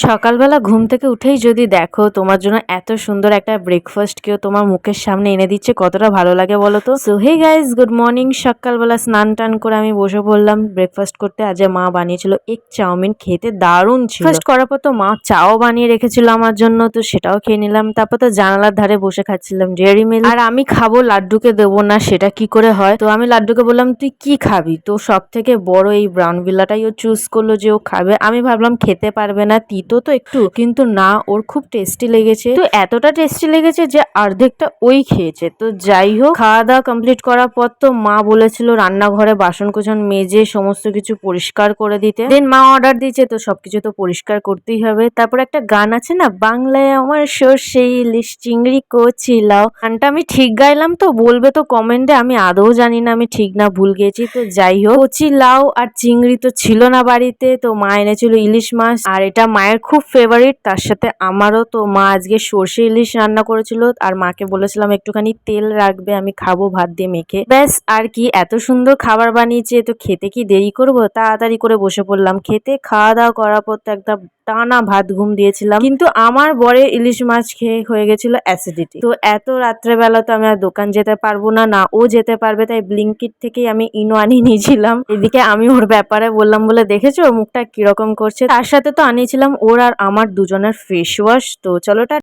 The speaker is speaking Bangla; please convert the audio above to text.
সকালবেলা ঘুম থেকে উঠেই যদি দেখো তোমার জন্য এত সুন্দর একটা ব্রেকফাস্ট কেউ তোমার মুখের সামনে এনে দিচ্ছে, কতটা ভালো লাগে বলো তো। So hey guys, good morning. সকালবেলা স্নান টান করে আমি বসে পড়লাম ব্রেকফাস্ট করতে। আজ মা বানিয়েছিল এগ চাউমিন, খেতে দারুণ ছিল। ফার্স্ট করার পর তো মা চাও বানিয়ে রেখেছিল আমার জন্য, তো সেটাও খেয়ে নিলাম। তারপর তো জানালার ধারে বসে খাচ্ছিলাম ডেয়ারি মিল্ক। আর আমি খাবো, লাড্ডুকে দেবো না, সেটা কি করে হয়। তো আমি লাড্ডুকে বললাম তুই কি খাবি, তো সব থেকে বড় এই ব্রাউন বিলাটাই ও চুজ করলো যে ও খাবে। আমি ভাবলাম খেতে পারবে না, তিতো তো একটু, কিন্তু না, ওর খুব টেস্টি লেগেছে। তো এতটা টেস্টি লেগেছে যে অর্ধেকটা ওই খেয়েছে। তো যাই হোক, খাওয়া দাওয়া কমপ্লিট করার পর তো মা বলেছিল রান্নাঘরে বাসন কোসন মেজে সমস্ত কিছু পরিষ্কার করে দিতে। দেন মা অর্ডার দিয়েছে, তো সবকিছু তো পরিষ্কার করতেই হবে। তারপর একটা গান আছে না, বাংলায় আমার সর্ষে ইলিশ চিংড়ি কচি লাউ, গানটা আমি ঠিক গাইলাম তো বলবে তো কমেন্টে। আমি আদৌ জানি না আমি ঠিক না ভুল গেছি। তো যাই হোক, কচি লাউ আর চিংড়ি তো ছিল না বাড়িতে, তো মা এনেছিল ইলিশ মাছ, আর এটা মায়ের খুব ফেভারিট, তার সাথে আমারও। তো মা আজকে সর্ষে ইলিশ রান্না করেছিল, আর মাকে বলেছিলাম একটুখানি তেল রাখবে, আমি খাবো ভাত দিয়ে মেখে। ব্যাস, আর কি, এত সুন্দর খাবার বানিয়েছে, তো খেতে কি দেরি করবো, তাড়াতাড়ি করে বসে পড়লাম খেতে। খাওয়া দাওয়া করার পর তো একদম টানা ভাত ঘুম দিয়েছিলাম, কিন্তু আমার বরে ইলিশ মাছ খেয়ে হয়ে গেছিল অ্যাসিডিটি। তো এত রাত্রেবেলা তো আমি আর দোকান যেতে পারবো না, না ও যেতে পারবে, তাই ব্লিঙ্কিট থেকেই আমি ইনো আনিয়ে নিয়েছিলাম। এদিকে আমি ওর ব্যাপারে বললাম বলে, দেখেছো ওর মুখটা কিরকম করছে। তার সাথে তো আনিয়েছিলাম ওর আর আমার দুজনের ফেস ওয়াশ। তো চলো টা।